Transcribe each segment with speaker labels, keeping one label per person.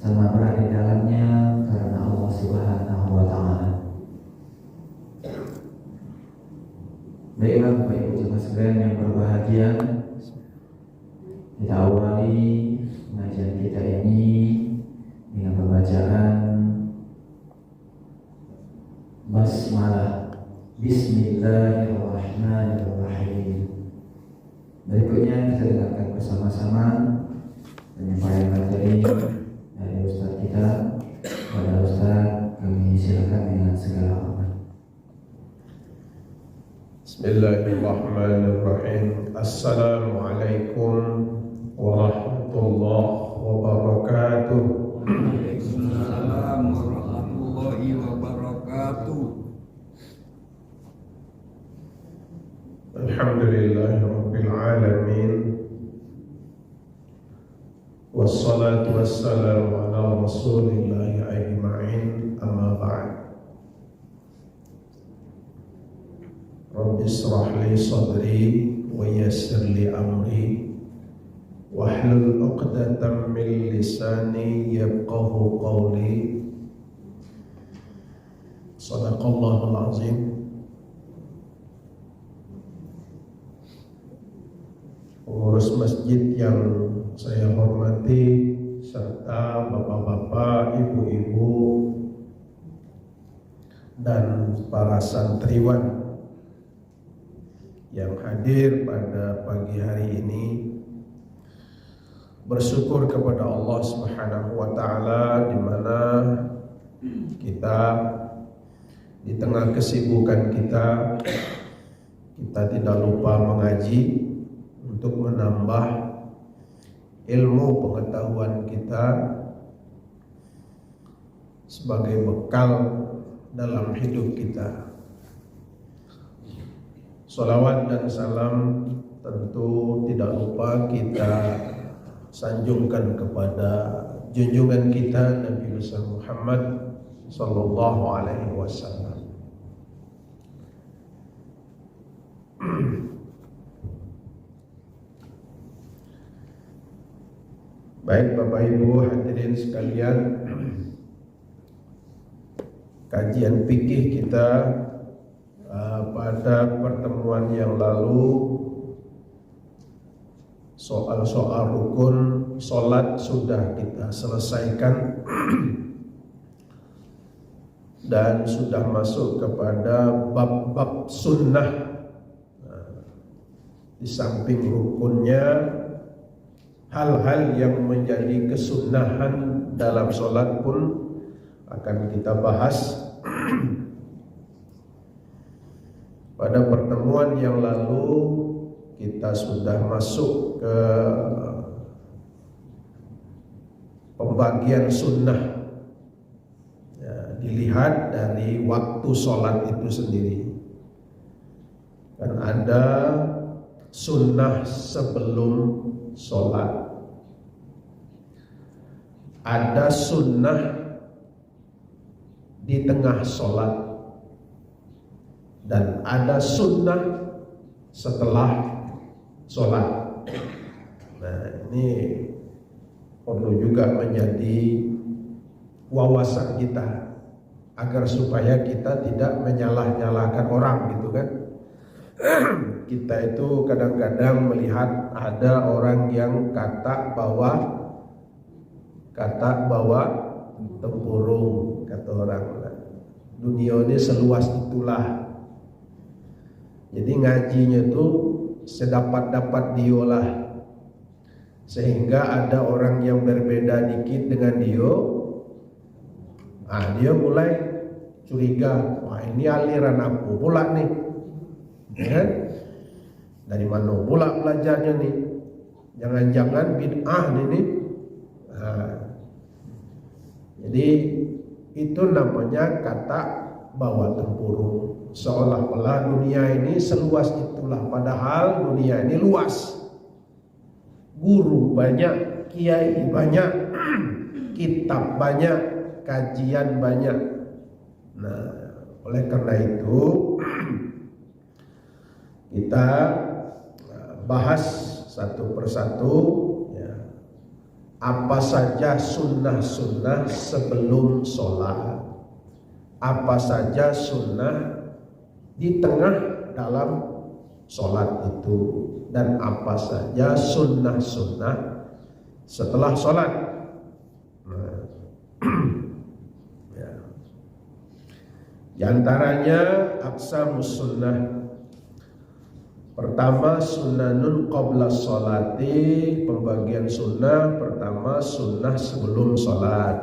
Speaker 1: sama berada di dalamnya karena Allah Subhanahu wa Ta'ala. Baiklah Bapak Ibu jemaah sekalian yang berbahagia, kita awali pengajian kita ini dengan pembacaan basmalah. Bismillahirrahmanirrahim. Berikutnya kita dengarkan bersama-sama penyampaian materi dari Ustaz kita. Kepada Ustaz kami silakan dengan segala hormat.
Speaker 2: Bismillahirrahmanirrahim. Assalamualaikum warahmatullahi wabarakatuh.
Speaker 3: Waalaikumsalam warahmatullahi wabarakatuh.
Speaker 2: Alhamdulillahirabbil alamin. Wassalatu wassalamu ala rasulillahi ajma'in. Amma ba'd. Rabbi israh li sadri wa yassir li amri wahlul 'uqdatam min lisani yafqahu qawli. Shadaqallahul azim. Pengurus masjid yang saya hormati serta bapak-bapak, ibu-ibu dan para santriwan yang hadir pada pagi hari ini, bersyukur kepada Allah Subhanahu wa Ta'ala di mana kita di tengah kesibukan kita tidak lupa mengaji untuk menambah ilmu pengetahuan kita sebagai bekal dalam hidup kita. Salawat dan salam tentu tidak lupa kita sanjungkan kepada junjungan kita Nabi Muhammad sallallahu alaihi wasallam. Baik Bapak Ibu hadirin sekalian, kajian fikih kita pada pertemuan yang lalu soal-soal rukun sholat sudah kita selesaikan dan sudah masuk kepada bab-bab sunnah. Di samping rukunnya, hal-hal yang menjadi kesunahan dalam sholat pun akan kita bahas. Pada pertemuan yang lalu kita sudah masuk ke pembagian sunnah ya, dilihat dari waktu sholat itu sendiri. Dan ada sunnah sebelum sholat, ada sunnah di tengah sholat, dan ada sunnah setelah sholat. Nah, ini perlu juga menjadi wawasan kita agar supaya kita tidak menyalah-nyalahkan orang, gitu kan. Kita itu kadang-kadang melihat ada orang yang kata bawa tempurung, kata orang. Dunia ini seluas itulah. Jadi ngajinya itu sedapat-dapat diolah, sehingga ada orang yang berbeda dikit dengan dia, dia mulai curiga, wah ini aliran aku pula nih, ya? Dari mana pula belajarnya nih? Jangan-jangan bid'ah nih. Jadi itu namanya kata bawa tempurung. Seolah-olah dunia ini seluas itulah, padahal dunia ini luas. Guru banyak, kiai banyak, kitab banyak, kajian banyak. Nah, oleh karena itu kita bahas satu persatu ya, apa saja sunnah-sunnah sebelum sholat, apa saja sunnah di tengah dalam sholat itu, dan apa saja sunnah-sunnah setelah sholat. Ya. Di antaranya aqsamus sunnah. Pertama, sunnanun qabla sholati, pembagian sunnah. Pertama, sunnah sebelum sholat.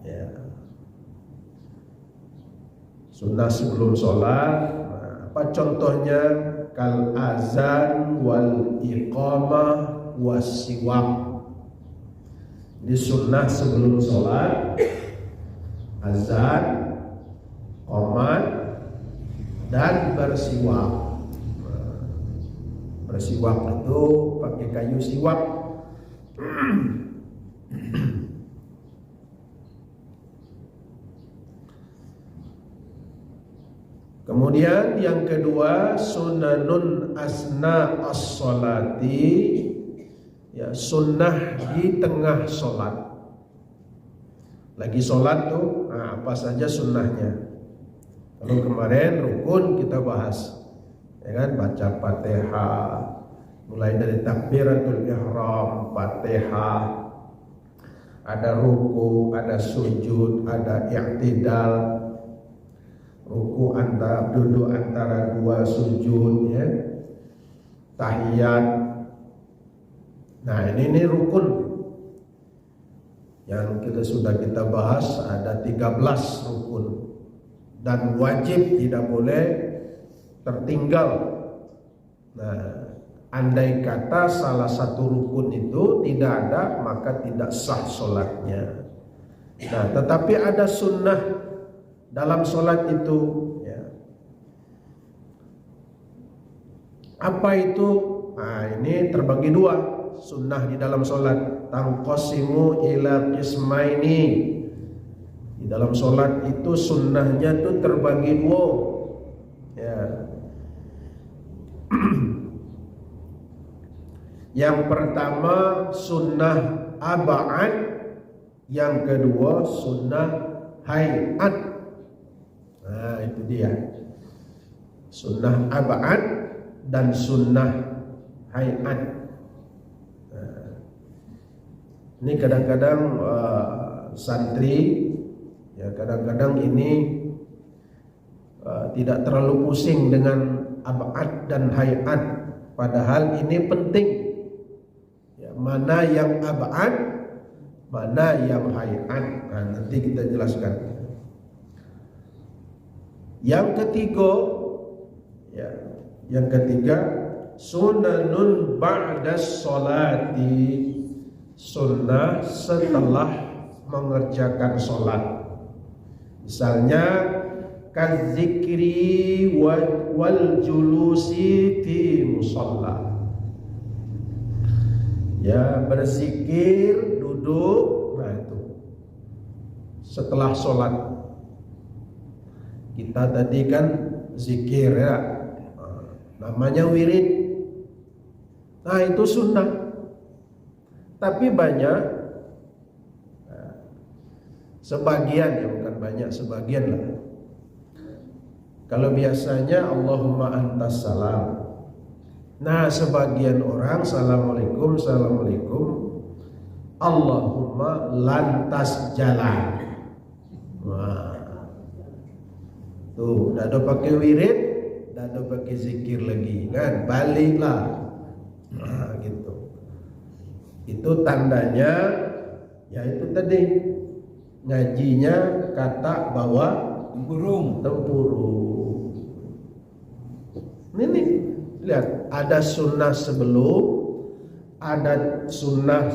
Speaker 2: Ya. Sunnah sebelum sholat. Nah, apa contohnya? Kal azan wal iqamah was siwak. Ini sunnah sebelum sholat. Azan, qomat, dan bersiwak. Bersiwak itu pakai kayu siwak. Kemudian yang kedua, sunanun asna as-sholati, ya, sunnah di tengah sholat. Lagi sholat tuh, nah, apa saja sunnahnya. Kalau kemarin rukun kita bahas, ya kan, baca Fatihah, mulai dari takbiratul ihram, Fatihah, ada ruku, ada sujud, ada i'tidal, ruku duduk antara dua sujud, ya, tahiyat. Nah, ini rukun yang kita bahas, ada 13 rukun dan wajib, tidak boleh tertinggal. Nah, andai kata salah satu rukun itu tidak ada, maka tidak sah sholatnya. Nah, tetapi ada sunnah dalam sholat itu, ya. Apa itu? Nah, ini terbagi dua sunnah di dalam sholat. Tangqasimu ila qismaini. Di dalam sholat itu sunnahnya itu terbagi dua, ya. Yang pertama sunnah ab'ad, yang kedua sunnah hayat. Nah, itu dia. Sunnah ab'ad dan sunnah hayat. Nah, ini kadang-kadang santri, ya, kadang-kadang ini tidak terlalu pusing dengan ab'ad dan hayat, padahal ini penting. Ya, mana yang ab'ad, mana yang hayat. Nah, nanti kita jelaskan. Yang ketiga, ya, yang ketiga, sunanun ba'das sholati, sunnah setelah mengerjakan sholat. Misalnya kan zikri wal julusi fi musalla, ya, berzikir, duduk. Nah, itu setelah sholat. Kita tadi kan zikir, ya, namanya wirid. Nah, itu sunnah. Tapi banyak, sebagian, ya, bukan banyak, sebagian lah. Kalau biasanya Allahumma antas salam. Nah, sebagian orang assalamualaikum, assalamualaikum, Allahumma lantas jalan. Wah, tuh, dah ada pakai wirid, dah ada pakai zikir lagi, kan? Baliklah. Nah, gitu. Itu tandanya, ya itu tadi, ngajinya kata bawa tempurung. Ini lihat, ada sunnah sebelum, ada sunnah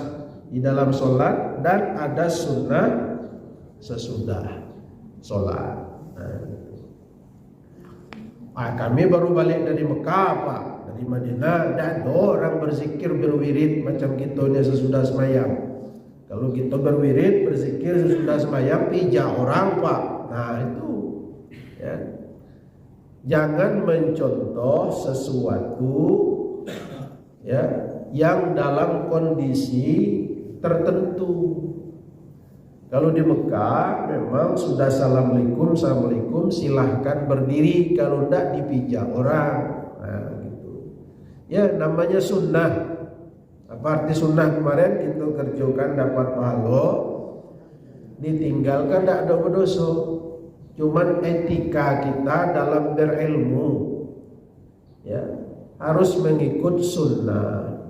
Speaker 2: di dalam sholat, dan ada sunnah sesudah sholat. Nah, kami baru balik dari Mekah, Pak, dari Madinah, dan orang berzikir berwirid macam kita ni sesudah semayang. Kalau kita berwirid berzikir sesudah semayang, pijak orang, Pak. Nah, itu, ya. Jangan mencontoh sesuatu, ya, yang dalam kondisi tertentu. Kalau di Mekah memang sudah assalamualaikum, assalamualaikum, silahkan berdiri, kalau enggak dipijak orang. Nah, gitu. Ya namanya sunnah. Apa arti sunnah kemarin? Kita kerjakan dapat pahala, ditinggalkan tidak ada berdosa. Cuman etika kita dalam berilmu, ya harus mengikut sunnah.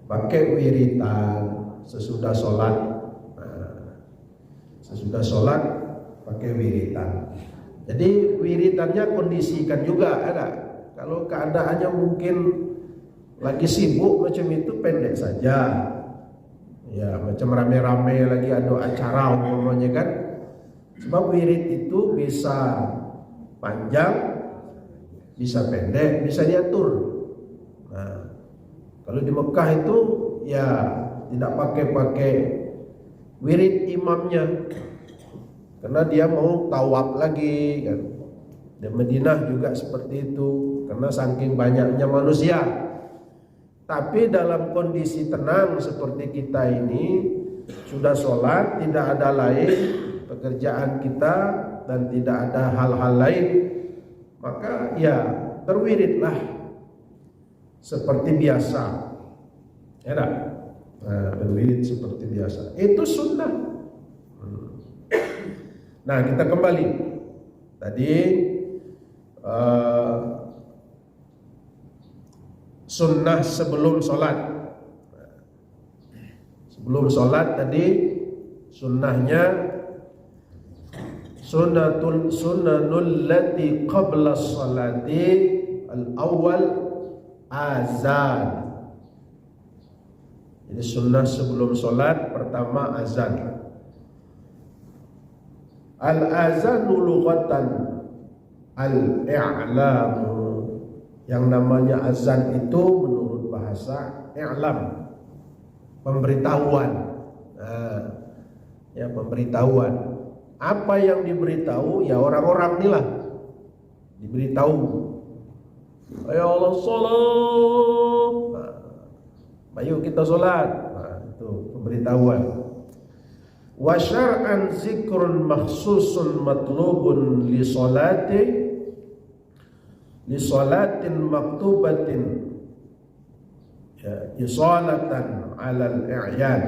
Speaker 2: Pakai wiritan sesudah sholat. Sesudah sholat pakai wiritan. Jadi wiritannya kondisikan juga ada. Kalau keadaannya mungkin lagi sibuk macam itu, pendek saja. Ya macam rame-rame lagi ada acara umpamanya kan. Sebab wirid itu bisa panjang, bisa pendek, bisa diatur. Nah, kalau di Mekah itu ya tidak pakai wirid imamnya, karena dia mau tawaf lagi kan. Di Madinah juga seperti itu, karena saking banyaknya manusia. Tapi dalam kondisi tenang seperti kita ini, sudah sholat, tidak ada lain pekerjaan kita dan tidak ada hal-hal lain, maka ya berwiridlah seperti biasa, ya tak? Nah, berwirid seperti biasa, itu sunnah. Nah, kita kembali tadi sunnah sebelum sholat. Sebelum sholat tadi sunnahnya sunnanul lati qabla sholati al-awwal azan. Jadi sunnah sebelum sholat pertama azan. Al-azanu lughatan al-i'lamu. Yang namanya azan itu menurut bahasa i'lam, pemberitahuan. Nah, ya pemberitahuan. Apa yang diberitahu? Ya orang-orang inilah diberitahu. Ya Allah sholat. Nah, ayo kita sholat. Nah, itu pemberitahuan. Wa syar'an zikrun makhsusun matlubun li salatin maktubatin, ya, isalatan alal i'yan.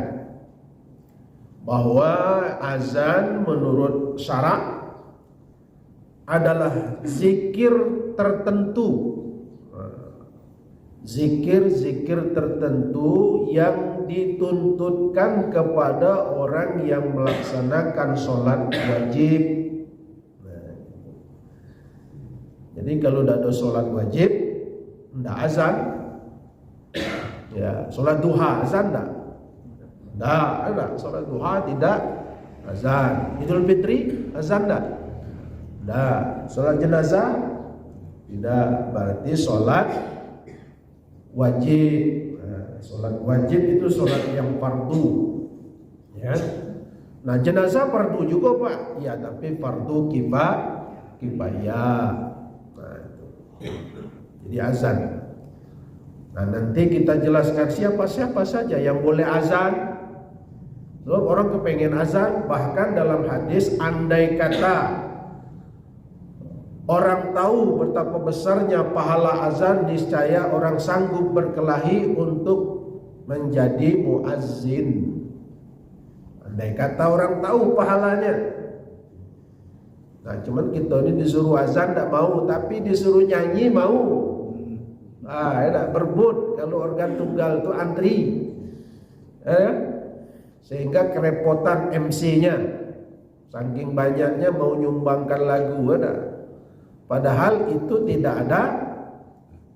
Speaker 2: Bahwa azan menurut syarak adalah zikir tertentu, zikir tertentu yang dituntutkan kepada orang yang melaksanakan sholat wajib. Jadi kalau tidak ada sholat wajib, tidak azan. Ya, sholat duha azan tidak? Tidak ada. Sholat duha tidak azan. Idul Fitri azan tidak? Tidak. Sholat jenazah tidak. Berarti sholat wajib. Nah, sholat wajib itu sholat yang fardu. Ya. Nah, jenazah fardu juga Pak. Ya, tapi fardu kifayah. Jadi azan. Nah, nanti kita jelaskan siapa saja yang boleh azan. Sebab orang kepengen azan, bahkan dalam hadis andai kata orang tahu betapa besarnya pahala azan, niscaya orang sanggup berkelahi untuk menjadi muazzin. Andai kata orang tahu pahalanya. Nah, cuman kita ini disuruh azan tidak mau, tapi disuruh nyanyi mau. Enak berebut. Kalau organ tunggal itu antri, sehingga kerepotan MC-nya, saking banyaknya mau nyumbangkan lagu, padahal itu tidak ada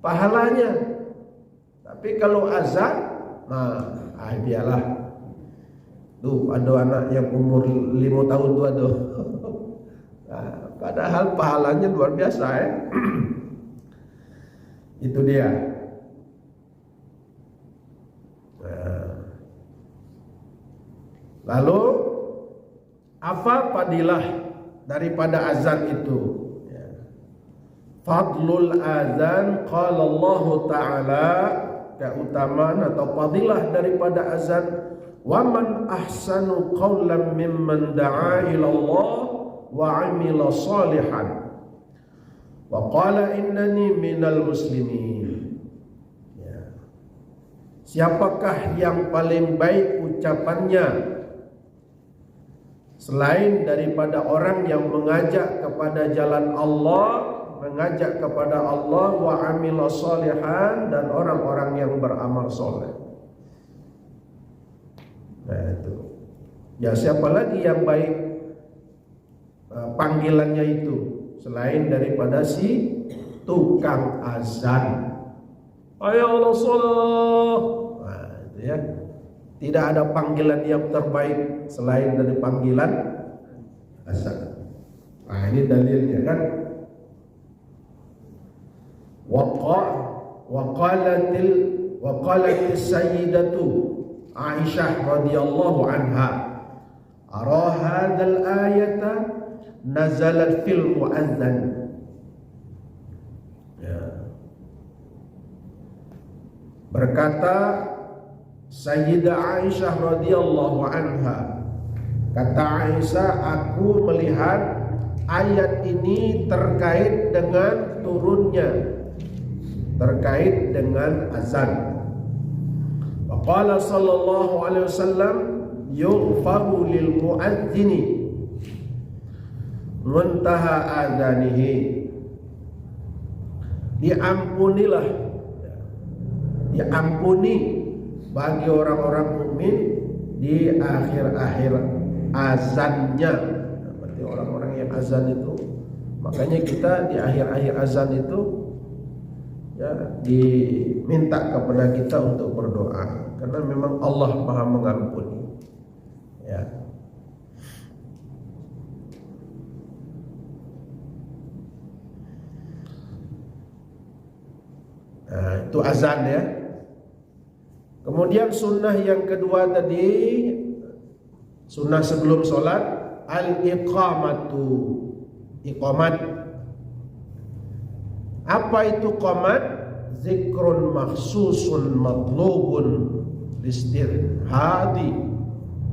Speaker 2: pahalanya. Tapi kalau azan, nah, biarlah. Tuh ada anak yang umur 5 tahun tuh ada. Nah, padahal pahalanya luar biasa ya. Itu dia. Nah. Lalu apa fadilah daripada azan itu? Fadlul azan qala Allah Ta'ala keutamaan atau fadilah daripada azan. Wa man ahsanu qawlan mimman da'a ila Allah wa 'amila salihan wa qala innani minal muslimin. Ya. Siapakah yang paling baik ucapannya selain daripada orang yang mengajak kepada jalan Allah, mengajak kepada Allah, wa 'amila salihan, dan orang-orang yang beramal soleh. Nah itu. Ya, siapa lagi yang baik panggilannya itu selain daripada si tukang azan. Ayo Allah sholat. Nah, itu ya. Tidak ada panggilan yang terbaik selain dari panggilan azan. Nah, ini dalilnya kan. Waqalatil sayyidatu Aisyah radhiyallahu anha, ara hadzal ayata nazalat fil muadzan. Ya. Berkata Sayyidah Aisyah radhiyallahu anha, kata Aisyah, aku melihat ayat ini terkait dengan turunnya, terkait dengan azan. Qala sallallahu alaihi wasallam, yughfaru lil muadzini muntaha adzanihi. Diampuni bagi orang-orang mukmin di akhir-akhir azannya. Berarti orang-orang yang azan itu, makanya kita di akhir-akhir azan itu ya diminta kepada kita untuk berdoa, karena memang Allah Maha mengampuni. Ya. Nah, itu azan ya. Kemudian sunnah yang kedua tadi, sunnah sebelum sholat, al-iqamatu, iqamat. Apa itu qamat? Zikrun makhsusun matlubun listinhadi,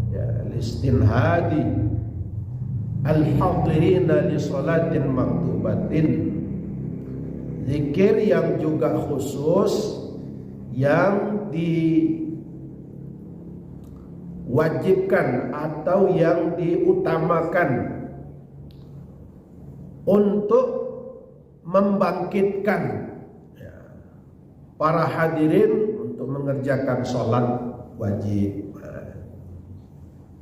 Speaker 2: ya, listinhadi al-hadirina li salatin maktubatin. Zikir yang juga khusus, yang diwajibkan atau yang diutamakan untuk membangkitkan para hadirin untuk mengerjakan sholat wajib,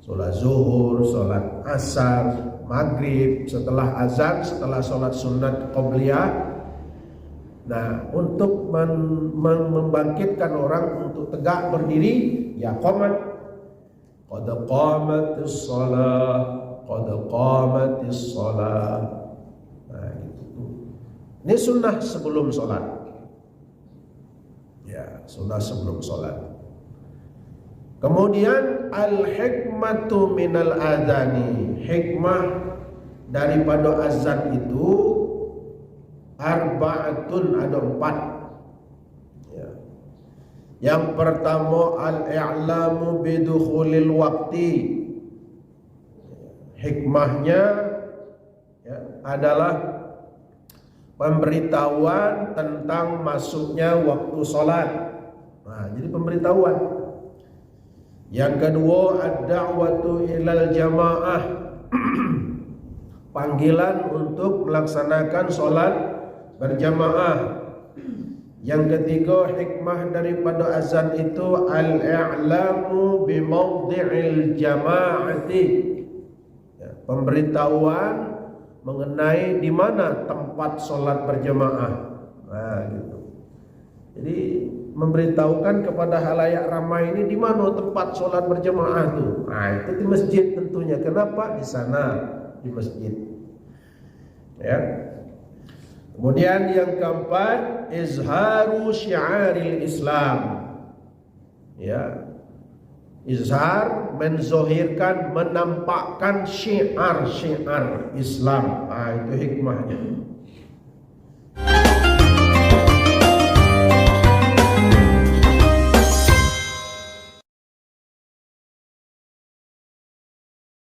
Speaker 2: sholat zuhur, sholat asar, maghrib, setelah azan, setelah sholat sunat qobliyah. Nah, untuk membangkitkan orang untuk tegak berdiri, ya qamat. Qad qamatis shalah, qad qamatis shalah. Nah, gitu. Ini sunnah sebelum sholat. Ya, sunnah sebelum sholat. Kemudian al-hikmatu minal adhani, hikmah daripada azan itu arba'atun, ada 4. Ya. Yang pertama al-i'lamu bidukhulil waqti. Hikmahnya ya, adalah pemberitahuan tentang masuknya waktu sholat. Nah, jadi pemberitahuan. Yang kedua ad-da'watu ilal jamaah, panggilan untuk melaksanakan sholat berjamaah. Yang ketiga hikmah daripada azan itu al-i'lamu bi mawdi'il jama'ati, ya, pemberitahuan mengenai di mana tempat sholat berjamaah. Nah, gitu. Jadi memberitahukan kepada halayak ramai ini di mana tempat sholat berjamaah itu. Nah, itu di masjid tentunya. Kenapa? Di sana, di masjid. Ya. Kemudian yang keempat, izharu syiaril Islam. Ya. Izhar, menzohirkan, menampakkan syiar-syiar Islam. Itu hikmahnya.